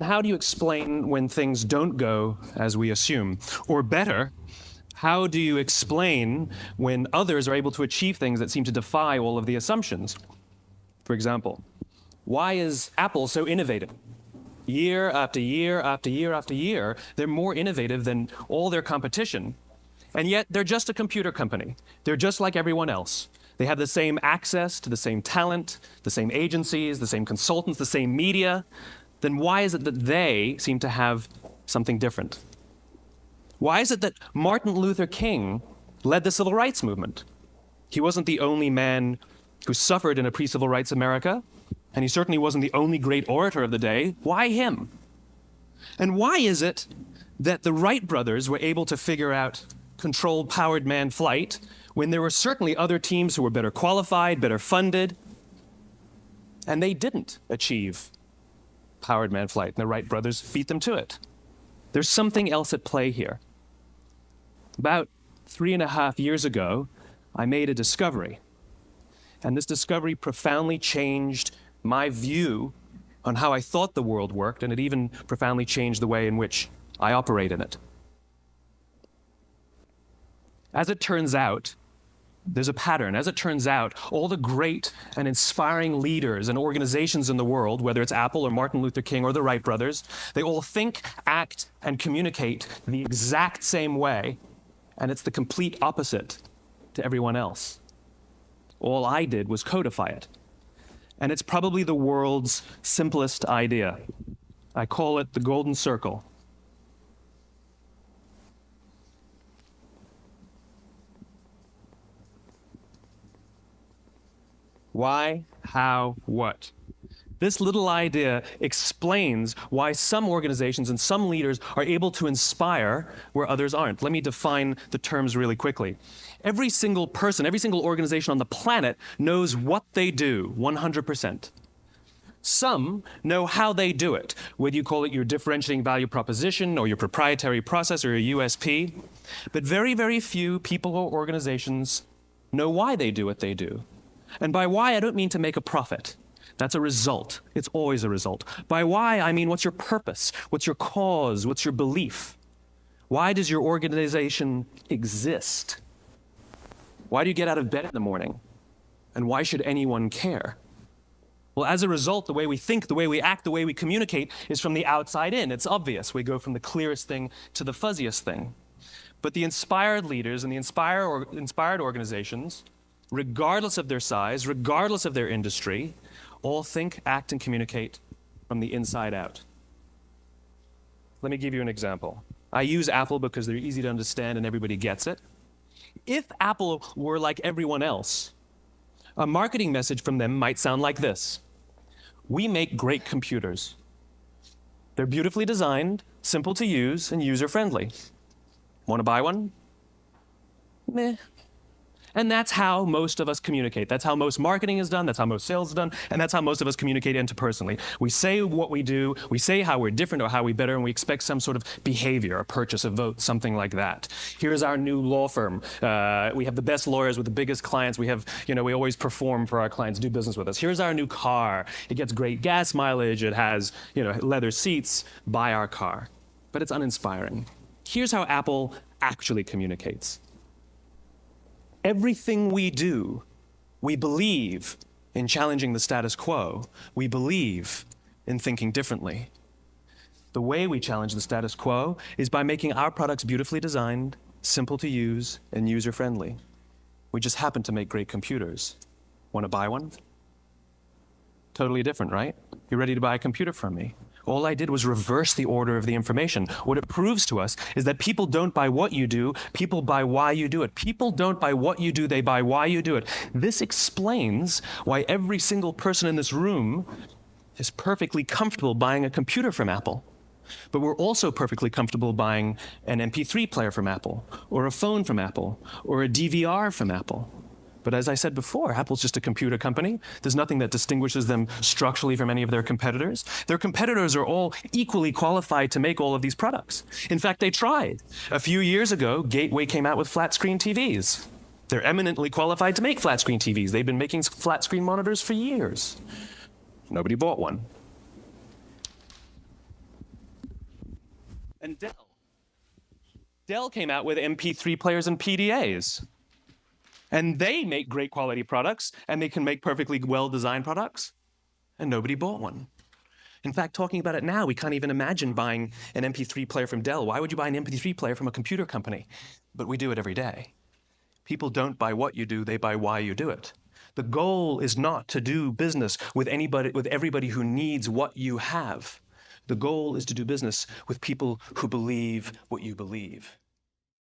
how do you explain when things don't go as we assume? Or better, how do you explain when others are able to achieve things that seem to defy all of the assumptions? For example, why is Apple so innovative? Year after year after year after year, they're more innovative than all their competition. And yet they're just a computer company. They're just like everyone else. They have the same access to the same talent, the same agencies, the same consultants, the same media. Then why is it that they seem to have something different? Why is it that Martin Luther King led the civil rights movement? He wasn't the only man who suffered in a pre-civil rights America, and he certainly wasn't the only great orator of the day. Why him? And why is it that the Wright brothers were able to figure out controlled powered manned flight when there were certainly other teams who were better qualified, better funded, and they didn't achieve powered manned flight, and the Wright brothers beat them to it? There's something else at play here. About 3.5 years ago, I made a discovery. And this discovery profoundly changed my view on how I thought the world worked, and it even profoundly changed the way in which I operate in it. As it turns out, there's a pattern. As it turns out, all the great and inspiring leaders and organizations in the world, whether it's Apple or Martin Luther King or the Wright brothers, they all think, act, and communicate the exact same way, and it's the complete opposite to everyone else. All I did was codify it. And it's probably the world's simplest idea. I call it the golden circle. Why, how, what? This little idea explains why some organizations and some leaders are able to inspire where others aren't. Let me define the terms really quickly. Every single person, every single organization on the planet knows what they do 100%. Some know how they do it, whether you call it your differentiating value proposition or your proprietary process or your USP. But very, very few people or organizations know why they do what they do. And by why, I don't mean to make a profit. That's a result. It's always a result. By why, I mean what's your purpose? What's your cause? What's your belief? Why does your organization exist? Why do you get out of bed in the morning? And why should anyone care? Well, as a result, the way we think, the way we act, the way we communicate is from the outside in. It's obvious. We go from the clearest thing to the fuzziest thing. But the inspired leaders and the inspired organizations, regardless of their size, regardless of their industry, all think, act, and communicate from the inside out. Let me give you an example. I use Apple because they're easy to understand and everybody gets it. If Apple were like everyone else, a marketing message from them might sound like this. We make great computers. They're beautifully designed, simple to use, and user-friendly. Want to buy one? Meh. And that's how most of us communicate. That's how most marketing is done, that's how most sales is done, and that's how most of us communicate interpersonally. We say what we do, we say how we're different or how we're better, and we expect some sort of behavior, a purchase, a vote, something like that. Here's our new law firm. We have the best lawyers with the biggest clients. We have, we always perform for our clients, do business with us. Here's our new car. It gets great gas mileage. It has, leather seats. Buy our car. But it's uninspiring. Here's how Apple actually communicates. Everything we do, we believe in challenging the status quo. We believe in thinking differently. The way we challenge the status quo is by making our products beautifully designed, simple to use, and user-friendly. We just happen to make great computers. Want to buy one? Totally different, right? You're ready to buy a computer from me. All I did was reverse the order of the information. What it proves to us is that people don't buy what you do, people buy why you do it. People don't buy what you do, they buy why you do it. This explains why every single person in this room is perfectly comfortable buying a computer from Apple. But we're also perfectly comfortable buying an MP3 player from Apple, or a phone from Apple, or a DVR from Apple. But as I said before, Apple's just a computer company. There's nothing that distinguishes them structurally from any of their competitors. Their competitors are all equally qualified to make all of these products. In fact, they tried. A few years ago, Gateway came out with flat-screen TVs. They're eminently qualified to make flat-screen TVs. They've been making flat-screen monitors for years. Nobody bought one. And Dell came out with MP3 players and PDAs. And they make great quality products, and they can make perfectly well-designed products, and nobody bought one. In fact, talking about it now, we can't even imagine buying an MP3 player from Dell. Why would you buy an MP3 player from a computer company? But we do it every day. People don't buy what you do, they buy why you do it. The goal is not to do business with everybody who needs what you have. The goal is to do business with people who believe what you believe.